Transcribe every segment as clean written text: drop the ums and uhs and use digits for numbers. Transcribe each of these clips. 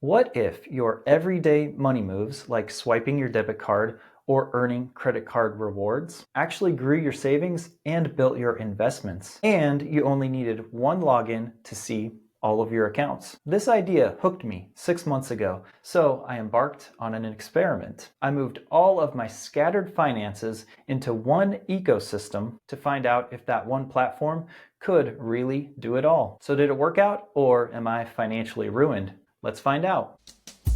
What if your everyday money moves, like swiping your debit card or earning credit card rewards, actually grew your savings and built your investments, and you only needed one login to see all of your accounts? This idea hooked me 6 months ago, so I embarked on an experiment. I moved all of my scattered finances into one ecosystem to find out if that one platform could really do it all. So did it work out, or am I financially ruined? Let's find out.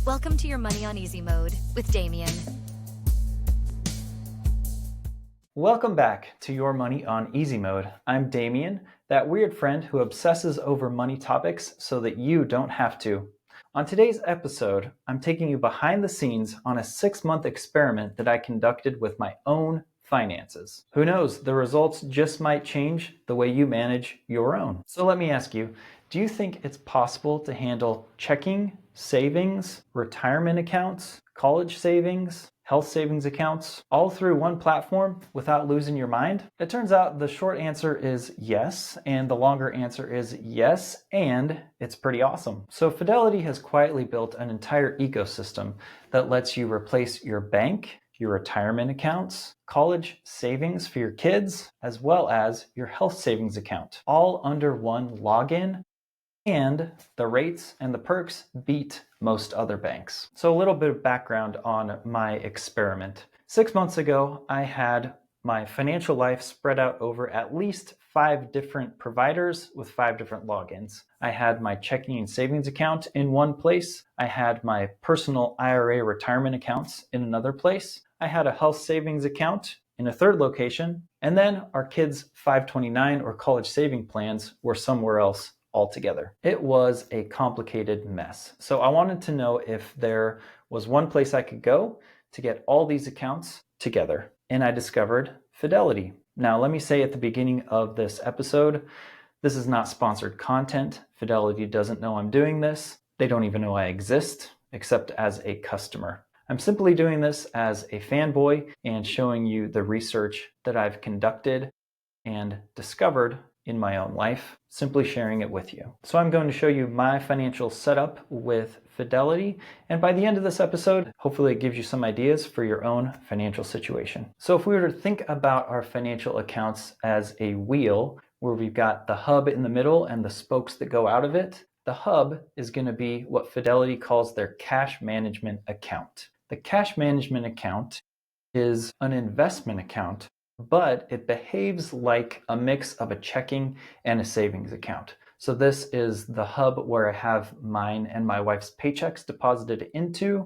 Welcome to your Money on Easy mode with Damien. Welcome back to Your Money on Easy Mode. I'm Damien, that weird friend who obsesses over money topics so that you don't have to. On today's episode, I'm taking you behind the scenes on a 6-month experiment that I conducted with my own finances. Who knows, the results just might change the way you manage your own. So let me ask you, do you think it's possible to handle checking, savings, retirement accounts, college savings, health savings accounts, all through one platform without losing your mind? It turns out the short answer is yes, and the longer answer is yes, and it's pretty awesome. So Fidelity has quietly built an entire ecosystem that lets you replace your bank, your retirement accounts, college savings for your kids, as well as your health savings account, all under one login. And the rates and the perks beat most other banks. So a little bit of background on my experiment. 6 months ago, I had my financial life spread out over at least 5 different providers with 5 different logins. I had my checking and savings account in one place. I had my personal IRA retirement accounts in another place. I had a health savings account in a third location. And then our kids' 529 or college saving plans were somewhere else altogether. It was a complicated mess. So I wanted to know if there was one place I could go to get all these accounts together. And I discovered Fidelity. Now, let me say at the beginning of this episode, this is not sponsored content. Fidelity doesn't know I'm doing this. They don't even know I exist, except as a customer. I'm simply doing this as a fanboy and showing you the research that I've conducted and discovered in my own life, simply sharing it with you. So I'm going to show you my financial setup with Fidelity, and by the end of this episode, hopefully it gives you some ideas for your own financial situation. So if we were to think about our financial accounts as a wheel, where we've got the hub in the middle and the spokes that go out of it, the hub is going to be what Fidelity calls their cash management account. The cash management account is an investment account, but it behaves like a mix of a checking and a savings account. So this is the hub where I have mine and my wife's paychecks deposited into,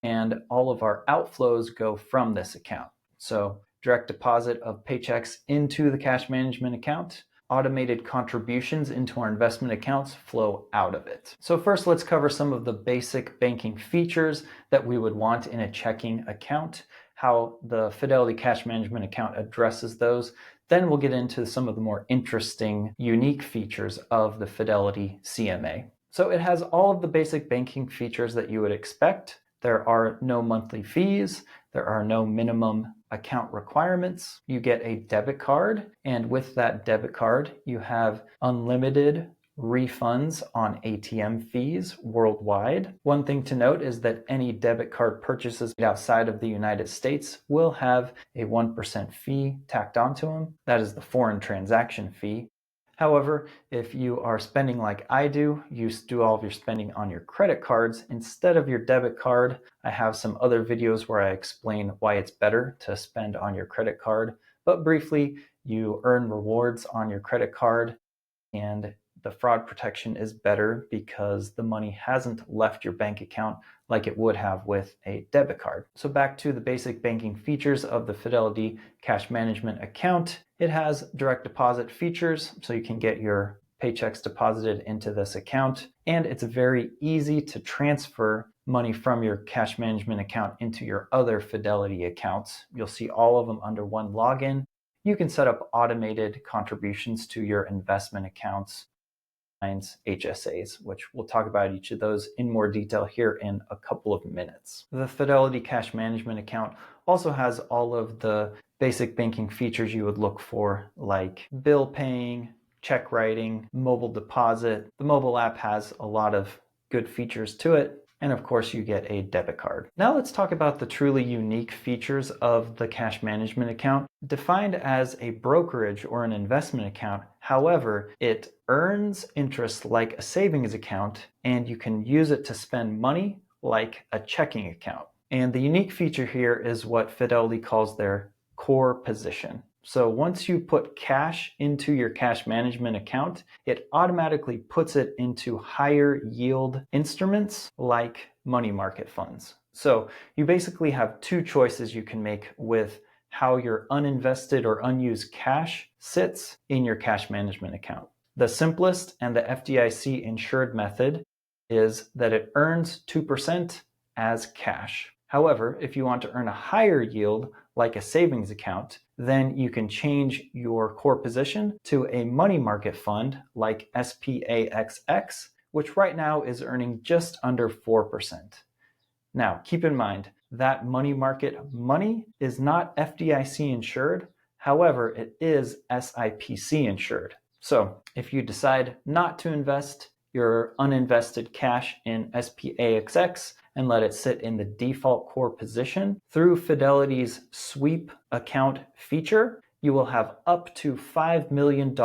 and all of our outflows go from this account. So direct deposit of paychecks into the cash management account, automated contributions into our investment accounts flow out of it. So first, let's cover some of the basic banking features that we would want in a checking account, how the Fidelity Cash Management account addresses those. Then we'll get into some of the more interesting, unique features of the Fidelity CMA. So it has all of the basic banking features that you would expect. There are no monthly fees. There are no minimum account requirements. You get a debit card, and with that debit card, you have unlimited refunds on ATM fees worldwide. One thing to note is that any debit card purchases outside of the United States will have a 1% fee tacked onto them. That is the foreign transaction fee. However, if you are spending like I do, you do all of your spending on your credit cards instead of your debit card. I have some other videos where I explain why it's better to spend on your credit card. But briefly, you earn rewards on your credit card, and the fraud protection is better because the money hasn't left your bank account like it would have with a debit card. So back to the basic banking features of the Fidelity Cash Management account. It has direct deposit features, so you can get your paychecks deposited into this account, and it's very easy to transfer money from your cash management account into your other Fidelity accounts. You'll see all of them under one login. You can set up automated contributions to your investment accounts, HSAs, which we'll talk about each of those in more detail here in a couple of minutes. The Fidelity Cash Management account also has all of the basic banking features you would look for, like bill paying, check writing, mobile deposit. The mobile app has a lot of good features to it. And of course, you get a debit card. Now let's talk about the truly unique features of the cash management account. Defined as a brokerage or an investment account, however, it earns interest like a savings account, and you can use it to spend money like a checking account. And the unique feature here is what Fidelity calls their core position. So once you put cash into your cash management account, it automatically puts it into higher yield instruments like money market funds. So you basically have two choices you can make with how your uninvested or unused cash sits in your cash management account. The simplest and the FDIC insured method is that it earns 2% as cash. However, if you want to earn a higher yield, like a savings account, then you can change your core position to a money market fund like SPAXX, which right now is earning just under 4%. Now, keep in mind that money market money is not FDIC insured. However, it is SIPC insured. So if you decide not to invest your uninvested cash in SPAXX and let it sit in the default core position, through Fidelity's sweep account feature, you will have up to $5 million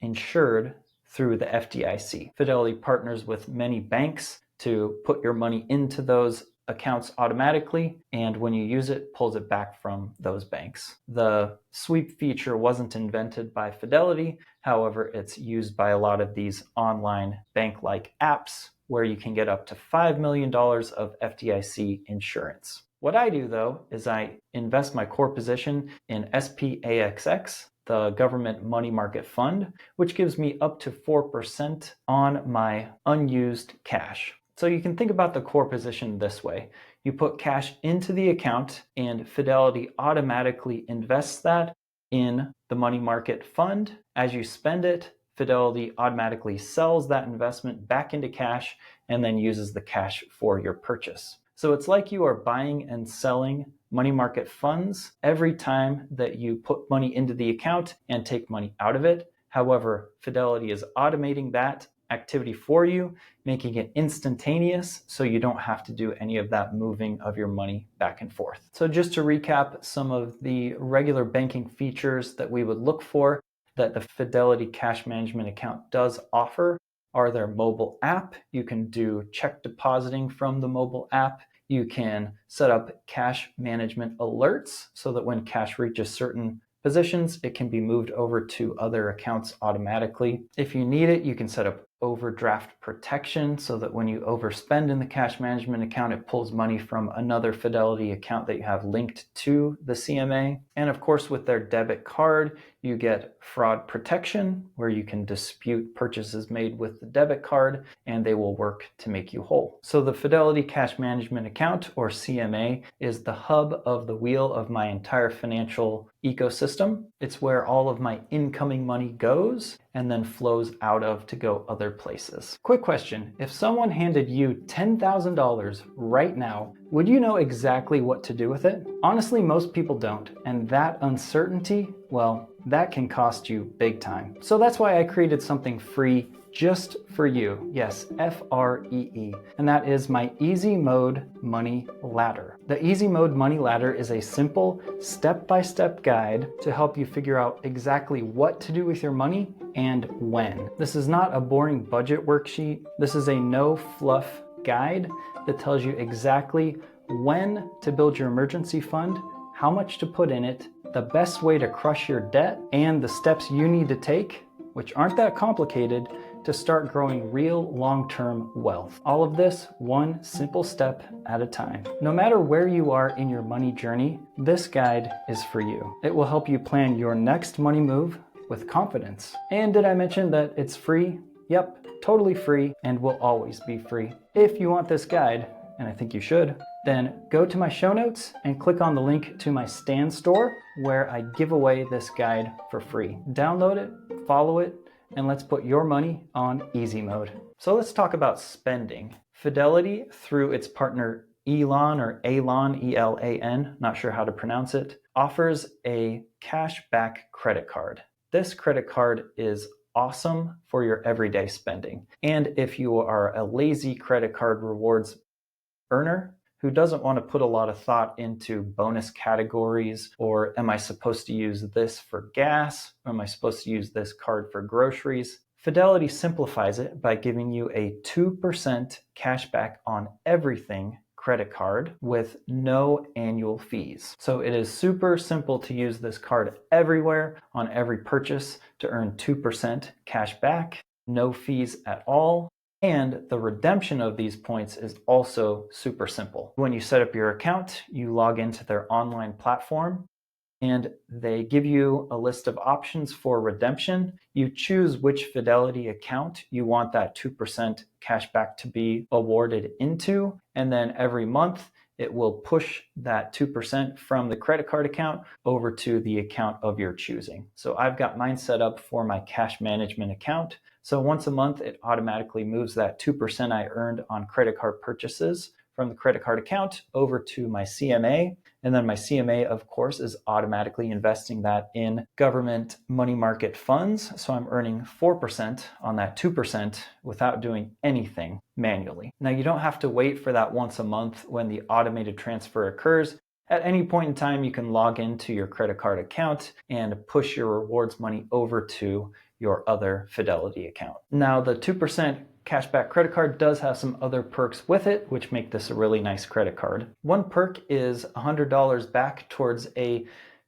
insured through the FDIC. Fidelity partners with many banks to put your money into those accounts automatically, and when you use it, pulls it back from those banks. The sweep feature wasn't invented by Fidelity. However, it's used by a lot of these online bank-like apps where you can get up to $5 million of FDIC insurance. What I do, though, is I invest my core position in SPAXX, the government money market fund, which gives me up to 4% on my unused cash. So you can think about the core position this way. You put cash into the account and Fidelity automatically invests that in the money market fund. As you spend it, Fidelity automatically sells that investment back into cash and then uses the cash for your purchase. So it's like you are buying and selling money market funds every time that you put money into the account and take money out of it. However, Fidelity is automating that activity for you, making it instantaneous so you don't have to do any of that moving of your money back and forth. So just to recap some of the regular banking features that we would look for that the Fidelity cash management account does offer are their mobile app. You can do check depositing from the mobile app. You can set up cash management alerts so that when cash reaches certain positions, it can be moved over to other accounts automatically. If you need it, you can set up overdraft protection so that when you overspend in the cash management account, it pulls money from another Fidelity account that you have linked to the CMA. And of course, with their debit card, you get fraud protection where you can dispute purchases made with the debit card and they will work to make you whole. So the Fidelity Cash Management Account, or CMA, is the hub of the wheel of my entire financial ecosystem. It's where all of my incoming money goes and then flows out of to go other places. Quick question, if someone handed you $10,000 right now, would you know exactly what to do with it? Honestly, most people don't, and that uncertainty, well, that can cost you big time. So that's why I created something free just for you. Yes, FREE. And that is my Easy Mode Money Ladder. The Easy Mode Money Ladder is a simple step-by-step guide to help you figure out exactly what to do with your money and when. This is not a boring budget worksheet. This is a no fluff guide that tells you exactly when to build your emergency fund, how much to put in it, the best way to crush your debt, and the steps you need to take, which aren't that complicated, to start growing real long-term wealth. All of this one simple step at a time. No matter where you are in your money journey, this guide is for you. It will help you plan your next money move with confidence. And did I mention that it's free? Yep, totally free and will always be free. If you want this guide, and I think you should, then go to my show notes and click on the link to my Stan store where I give away this guide for free. Download it, follow it, and let's put your money on easy mode. So let's talk about spending. Fidelity, through its partner Elan or Elan, E-L-A-N, not sure how to pronounce it, offers a cashback credit card. This credit card is awesome for your everyday spending. And if you are a lazy credit card rewards earner who doesn't want to put a lot of thought into bonus categories, or am I supposed to use this for gas? Or am I supposed to use this card for groceries? Fidelity simplifies it by giving you a 2% cashback on everything credit card with no annual fees. So it is super simple to use this card everywhere on every purchase to earn 2% cash back, no fees at all. And the redemption of these points is also super simple. When you set up your account, you log into their online platform and they give you a list of options for redemption. You choose which Fidelity account you want that 2% cashback to be awarded into, and then every month it will push that 2% from the credit card account over to the account of your choosing. So I've got mine set up for my cash management account. So once a month, it automatically moves that 2% I earned on credit card purchases from the credit card account over to my CMA. And then my CMA, of course, is automatically investing that in government money market funds. So I'm earning 4% on that 2% without doing anything manually. Now, you don't have to wait for that once a month when the automated transfer occurs. At any point in time, you can log into your credit card account and push your rewards money over to your other Fidelity account. Now, the 2% cashback credit card does have some other perks with it, which make this a really nice credit card. One perk is $100 back towards a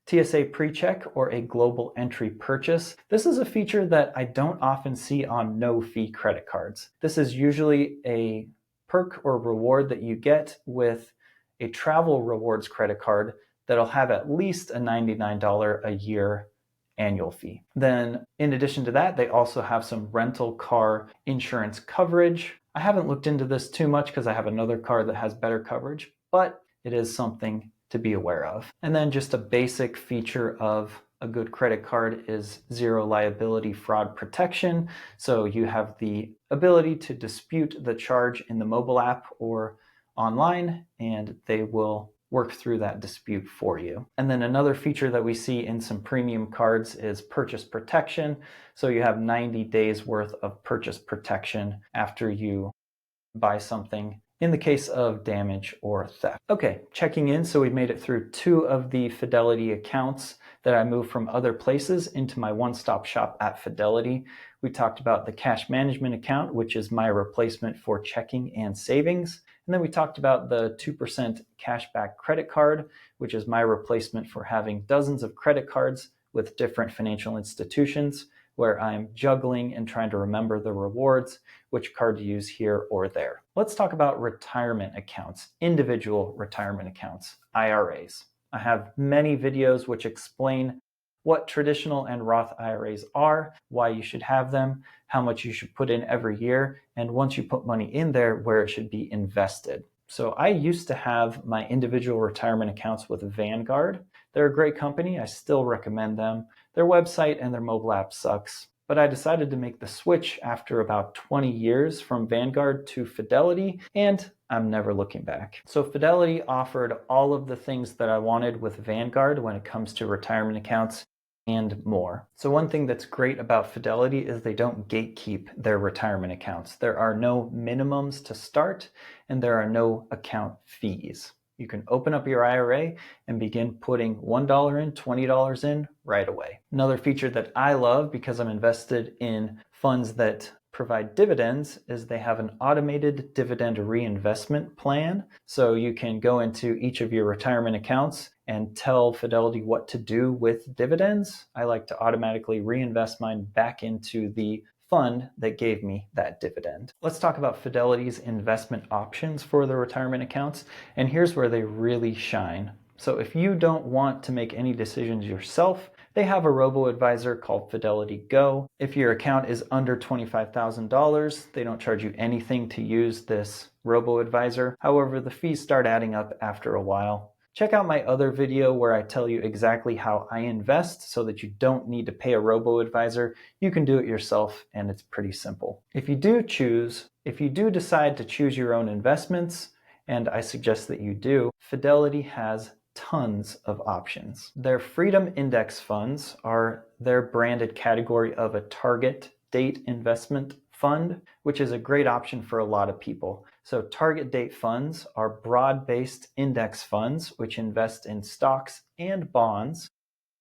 TSA pre-check or a global entry purchase. This is a feature that I don't often see on no-fee credit cards. This is usually a perk or reward that you get with a travel rewards credit card that'll have at least a $99 a year annual fee. Then in addition to that, they also have some rental car insurance coverage. I haven't looked into this too much because I have another car that has better coverage, but it is something to be aware of. And then just a basic feature of a good credit card is zero liability fraud protection. So you have the ability to dispute the charge in the mobile app or online, and they will work through that dispute for you. And then another feature that we see in some premium cards is purchase protection. So you have 90 days worth of purchase protection after you buy something in the case of damage or theft. Okay, checking in. So we've made it through 2 of the Fidelity accounts that I moved from other places into my one-stop shop at Fidelity. We talked about the cash management account, which is my replacement for checking and savings. And then we talked about the 2% cashback credit card, which is my replacement for having dozens of credit cards with different financial institutions, where I'm juggling and trying to remember the rewards, which card to use here or there. Let's talk about retirement accounts, individual retirement accounts, IRAs. I have many videos which explain what traditional and Roth IRAs are, why you should have them, how much you should put in every year, and once you put money in there, where it should be invested. So I used to have my individual retirement accounts with Vanguard. They're a great company. I still recommend them. Their website and their mobile app sucks, but I decided to make the switch after about 20 years from Vanguard to Fidelity, and I'm never looking back. So Fidelity offered all of the things that I wanted with Vanguard when it comes to retirement accounts and more. So one thing that's great about Fidelity is they don't gatekeep their retirement accounts. There are no minimums to start, and there are no account fees. You can open up your IRA and begin putting $1 in, $20 in right away. Another feature that I love because I'm invested in funds that provide dividends is they have an automated dividend reinvestment plan. So you can go into each of your retirement accounts and tell Fidelity what to do with dividends. I like to automatically reinvest mine back into the fund that gave me that dividend. Let's talk about Fidelity's investment options for the retirement accounts, and here's where they really shine. So if you don't want to make any decisions yourself, they have a robo-advisor called Fidelity Go. If your account is under $25,000, they don't charge you anything to use this robo-advisor. However, the fees start adding up after a while. Check out my other video where I tell you exactly how I invest so that you don't need to pay a robo-advisor. You can do it yourself, and it's pretty simple. If you do decide to choose your own investments, and I suggest that you do, Fidelity has tons of options. Their Freedom Index funds are their branded category of a target date investment fund, which is a great option for a lot of people. So target date funds are broad-based index funds, which invest in stocks and bonds,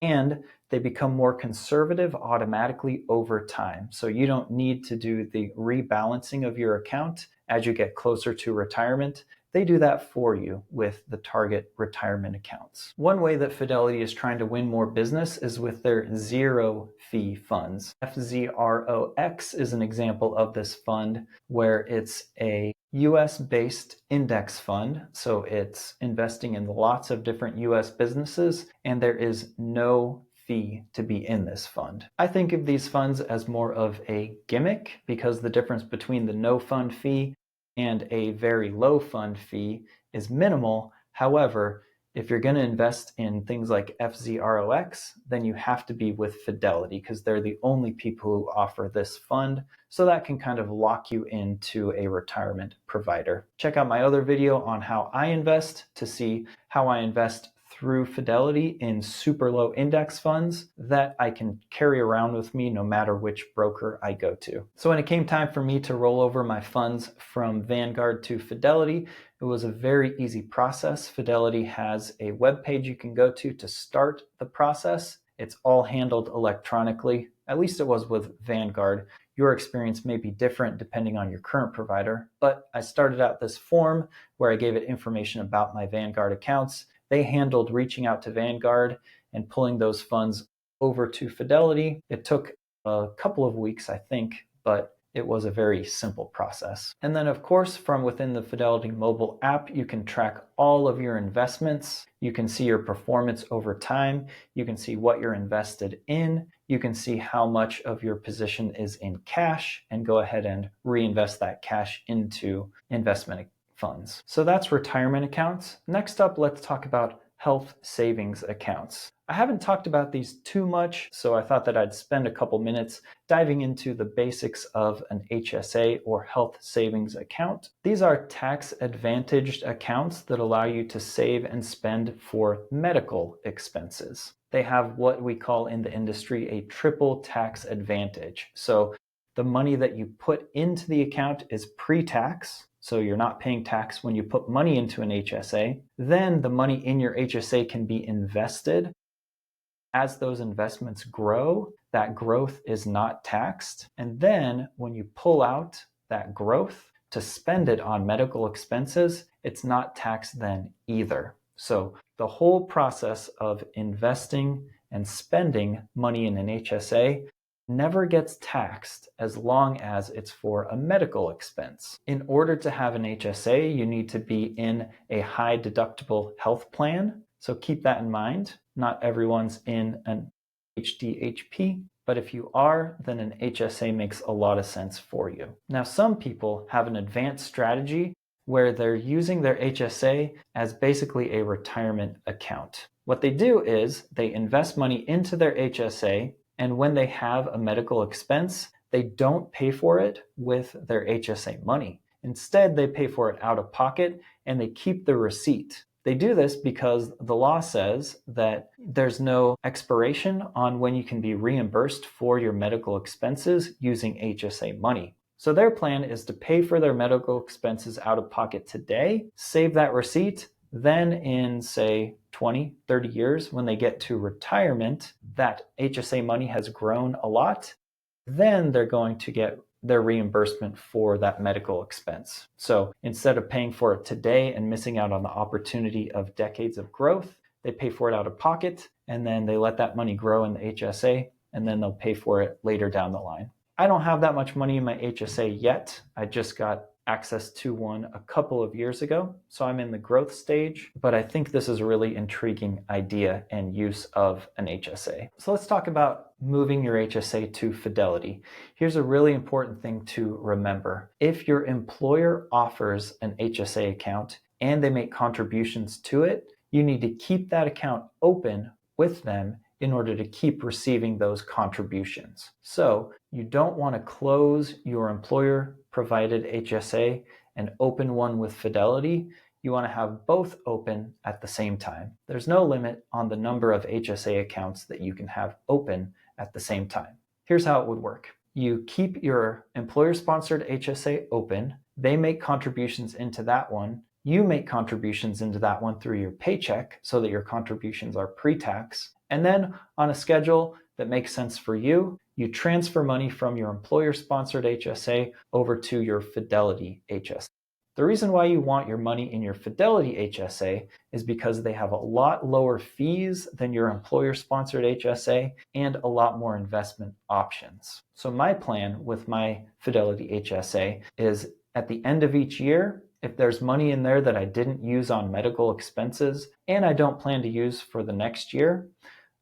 and they become more conservative automatically over time. So you don't need to do the rebalancing of your account as you get closer to retirement. They do that for you with the target retirement accounts. One way that Fidelity is trying to win more business is with their zero fee funds. FZROX is an example of this fund where it's a US-based index fund, so it's investing in lots of different US businesses, and there is no fee to be in this fund. I think of these funds as more of a gimmick because the difference between the no fund fee and a very low fund fee is minimal. However, if you're going to invest in things like FZROX, then you have to be with Fidelity because they're the only people who offer this fund. So that can kind of lock you into a retirement provider. Check out my other video on how I invest to see how I invest through Fidelity in super low index funds that I can carry around with me no matter which broker I go to. So when it came time for me to roll over my funds from Vanguard to Fidelity, it was a very easy process. Fidelity has a web page you can go to start the process. It's all handled electronically. At least it was with Vanguard. Your experience may be different depending on your current provider, but I started out this form where I gave it information about my Vanguard accounts. They handled reaching out to Vanguard and pulling those funds over to Fidelity. It took a couple of weeks, I think, but it was a very simple process. And then, of course, from within the Fidelity mobile app, you can track all of your investments. You can see your performance over time. You can see what you're invested in. You can see how much of your position is in cash and go ahead and reinvest that cash into investment funds. So that's retirement accounts. Next up, let's talk about health savings accounts. I haven't talked about these too much, so I thought that I'd spend a couple minutes diving into the basics of an HSA or health savings account. These are tax advantaged accounts that allow you to save and spend for medical expenses. They have what we call in the industry a triple tax advantage. So the money that you put into the account is pre-tax. So you're not paying tax when you put money into an HSA. Then the money in your HSA can be invested. As those investments grow, that growth is not taxed. And then when you pull out that growth to spend it on medical expenses, it's not taxed then either. So the whole process of investing and spending money in an HSA never gets taxed as long as it's for a medical expense. In order to have an HSA, you need to be in a high deductible health plan. So keep that in mind. Not everyone's in an HDHP, but if you are, then an HSA makes a lot of sense for you. Now, some people have an advanced strategy where they're using their HSA as basically a retirement account. What they do is they invest money into their HSA, and when they have a medical expense, they don't pay for it with their HSA money. Instead, they pay for it out of pocket and they keep the receipt. They do this because the law says that there's no expiration on when you can be reimbursed for your medical expenses using HSA money. So their plan is to pay for their medical expenses out of pocket today, save that receipt, then in, say, 20, 30 years, when they get to retirement, that HSA money has grown a lot, then they're going to get their reimbursement for that medical expense. So instead of paying for it today and missing out on the opportunity of decades of growth, they pay for it out of pocket, and then they let that money grow in the HSA, and then they'll pay for it later down the line. I don't have that much money in my HSA yet. I just got access to one a couple of years ago, so I'm in the growth stage, but I think this is a really intriguing idea and use of an HSA. So let's talk about moving your HSA to Fidelity. Here's a really important thing to remember. If your employer offers an HSA account and they make contributions to it, you need to keep that account open with them in order to keep receiving those contributions. So you don't want to close your employer provided HSA and open one with Fidelity. You want to have both open at the same time. There's no limit on the number of HSA accounts that you can have open at the same time. Here's how it would work. You keep your employer-sponsored HSA open. They make contributions into that one. You make contributions into that one through your paycheck so that your contributions are pre-tax. And then on a schedule that makes sense for you, you transfer money from your employer-sponsored HSA over to your Fidelity HSA. The reason why you want your money in your Fidelity HSA is because they have a lot lower fees than your employer-sponsored HSA and a lot more investment options. So my plan with my Fidelity HSA is at the end of each year, if there's money in there that I didn't use on medical expenses and I don't plan to use for the next year,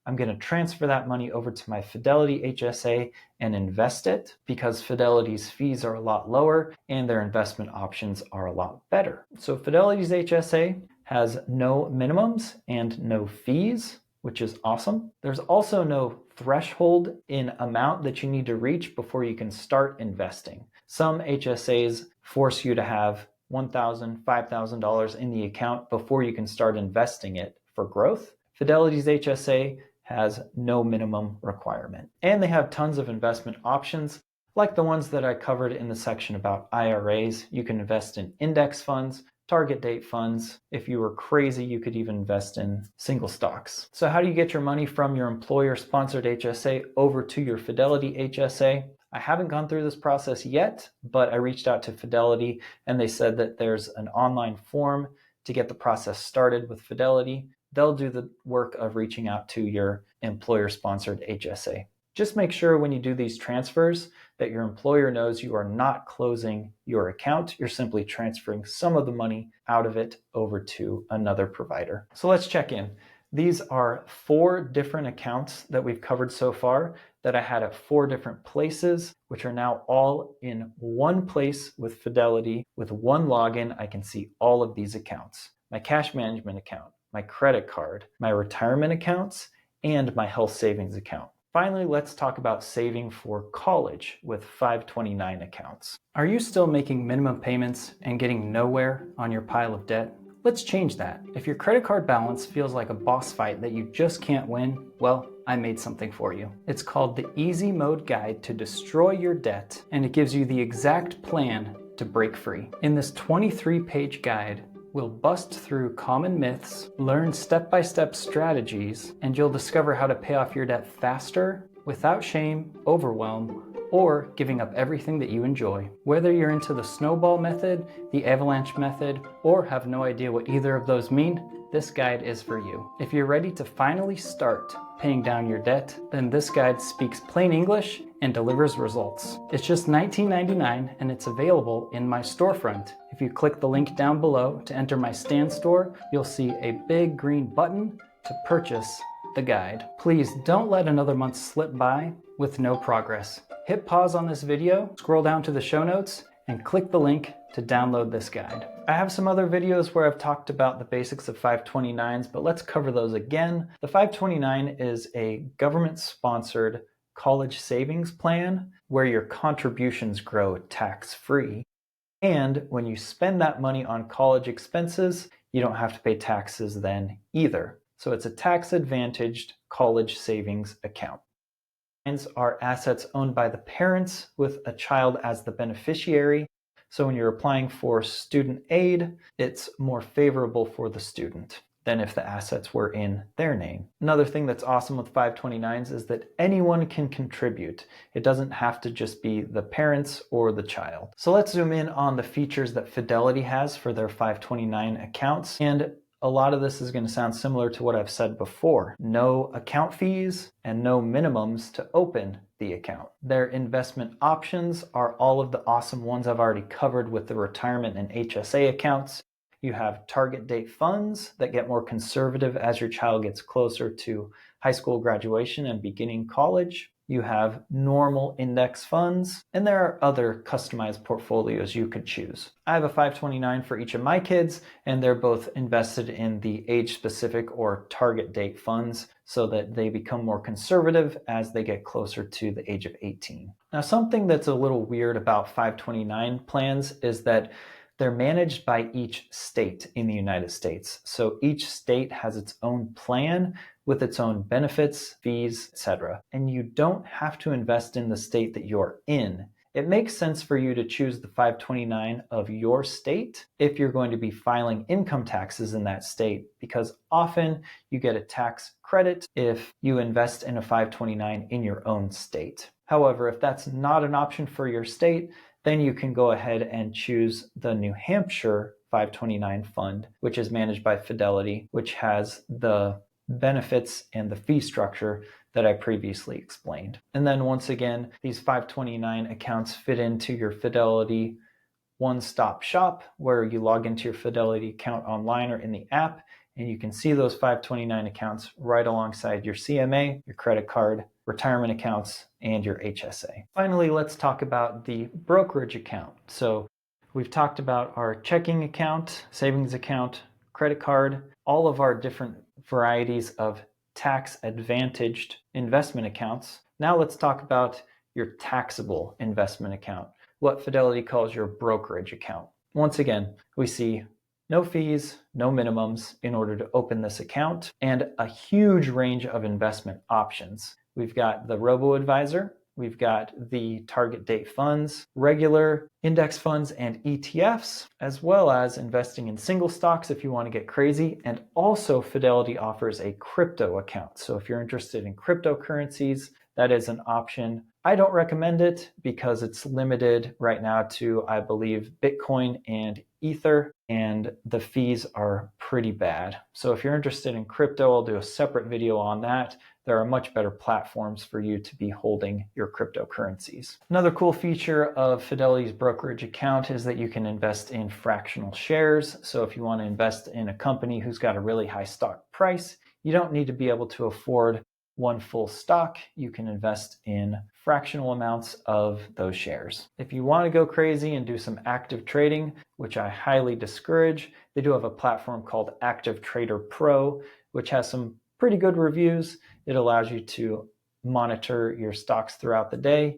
I'm going to transfer that money over to my Fidelity HSA and invest it because Fidelity's fees are a lot lower and their investment options are a lot better. So Fidelity's HSA has no minimums and no fees, which is awesome. There's also no threshold in amount that you need to reach before you can start investing. Some HSAs force you to have $1,000, $5,000 in the account before you can start investing it for growth. Fidelity's HSA has no minimum requirement. And they have tons of investment options, like the ones that I covered in the section about IRAs. You can invest in index funds, target date funds. If you were crazy, you could even invest in single stocks. So how do you get your money from your employer-sponsored HSA over to your Fidelity HSA? I haven't gone through this process yet, but I reached out to Fidelity and they said that there's an online form to get the process started with Fidelity. They'll do the work of reaching out to your employer-sponsored HSA. Just make sure when you do these transfers that your employer knows you are not closing your account. You're simply transferring some of the money out of it over to another provider. So let's check in. These are 4 different accounts that we've covered so far that I had at 4 different places, which are now all in one place with Fidelity. With one login, I can see all of these accounts. My cash management account, my credit card, my retirement accounts, and my health savings account. Finally, let's talk about saving for college with 529 accounts. Are you still making minimum payments and getting nowhere on your pile of debt? Let's change that. If your credit card balance feels like a boss fight that you just can't win, well, I made something for you. It's called the Easy Mode Guide to Destroy Your Debt, and it gives you the exact plan to break free. In this 23-page guide, we'll bust through common myths, learn step-by-step strategies, and you'll discover how to pay off your debt faster, without shame, overwhelm, or giving up everything that you enjoy. Whether you're into the snowball method, the avalanche method, or have no idea what either of those mean, this guide is for you. If you're ready to finally start paying down your debt, then this guide speaks plain English and delivers results. It's just $19.99 and it's available in my storefront. If you click the link down below to enter my stand store, you'll see a big green button to purchase the guide. Please don't let another month slip by with no progress. Hit pause on this video, scroll down to the show notes, and click the link to download this guide. I have some other videos where I've talked about the basics of 529s, but let's cover those again. The 529 is a government-sponsored college savings plan where your contributions grow tax-free. And when you spend that money on college expenses, you don't have to pay taxes then either. So it's a tax-advantaged college savings account. Are assets owned by the parents with a child as the beneficiary. So when you're applying for student aid, it's more favorable for the student than if the assets were in their name. Another thing that's awesome with 529s is that anyone can contribute. It doesn't have to just be the parents or the child. So let's zoom in on the features that Fidelity has for their 529 accounts. And a lot of this is going to sound similar to what I've said before. No account fees and no minimums to open the account. Their investment options are all of the awesome ones I've already covered with the retirement and HSA accounts. You have target date funds that get more conservative as your child gets closer to high school graduation and beginning college. You have normal index funds, and there are other customized portfolios you could choose. I have a 529 for each of my kids, and they're both invested in the age-specific or target date funds so that they become more conservative as they get closer to the age of 18. Now, something that's a little weird about 529 plans is that They're managed by each state in the United States. So each state has its own plan with its own benefits, fees, etc. And you don't have to invest in the state that you're in. It makes sense for you to choose the 529 of your state if you're going to be filing income taxes in that state, because often you get a tax credit if you invest in a 529 in your own state. However, if that's not an option for your state, then you can go ahead and choose the New Hampshire 529 fund, which is managed by Fidelity, which has the benefits and the fee structure that I previously explained. And then once again, these 529 accounts fit into your Fidelity one-stop shop where you log into your Fidelity account online or in the app, and you can see those 529 accounts right alongside your CMA, your credit card, retirement accounts, and your HSA. Finally, let's talk about the brokerage account. So we've talked about our checking account, savings account, credit card, all of our different varieties of tax-advantaged investment accounts. Now let's talk about your taxable investment account, what Fidelity calls your brokerage account. Once again, we see no fees, no minimums in order to open this account, and a huge range of investment options. We've got the robo-advisor, we've got the target date funds, regular index funds and ETFs, as well as investing in single stocks if you want to get crazy. And also Fidelity offers a crypto account. So if you're interested in cryptocurrencies, that is an option. I don't recommend it because it's limited right now to, I believe, Bitcoin and Ether, and the fees are pretty bad. So if you're interested in crypto, I'll do a separate video on that. There are much better platforms for you to be holding your cryptocurrencies. Another cool feature of Fidelity's brokerage account is that you can invest in fractional shares. So if you want to invest in a company who's got a really high stock price, you don't need to be able to afford one full stock. You can invest in fractional amounts of those shares. If you want to go crazy and do some active trading, which I highly discourage, they do have a platform called Active Trader Pro, which has some pretty good reviews. It allows you to monitor your stocks throughout the day,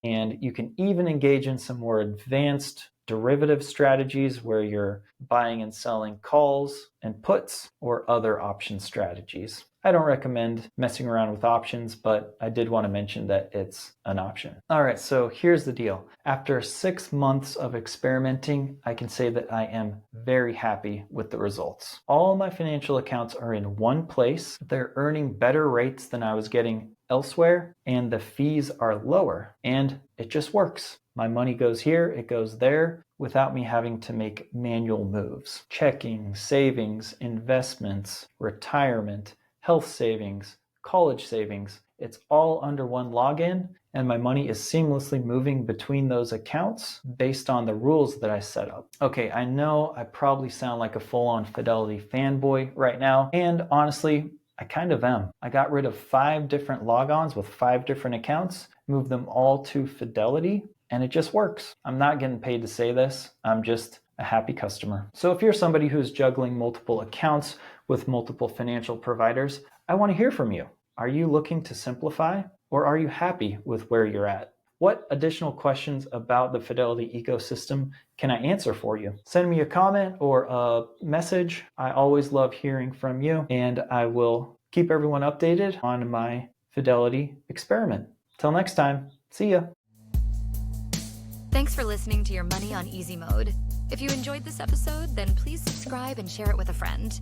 and you can even engage in some more advanced derivative strategies where you're buying and selling calls and puts or other option strategies. I don't recommend messing around with options, but I did want to mention that it's an option. All right, so here's the deal. After 6 months of experimenting, I can say that I am very happy with the results. All my financial accounts are in one place. They're earning better rates than I was getting elsewhere, and the fees are lower, and it just works. My money goes here, it goes there, without me having to make manual moves. Checking, savings, investments, retirement, health savings, college savings, it's all under one login, and my money is seamlessly moving between those accounts based on the rules that I set up. Okay, I know I probably sound like a full-on Fidelity fanboy right now, and honestly, I kind of am. I got rid of 5 different logons with 5 different accounts, moved them all to Fidelity, and it just works. I'm not getting paid to say this. I'm just a happy customer. So if you're somebody who's juggling multiple accounts with multiple financial providers, I want to hear from you. Are you looking to simplify, or are you happy with where you're at? What additional questions about the Fidelity ecosystem can I answer for you? Send me a comment or a message. I always love hearing from you, and I will keep everyone updated on my Fidelity experiment. Till next time, see ya. Thanks for listening to Your Money on Easy Mode. If you enjoyed this episode, then please subscribe and share it with a friend.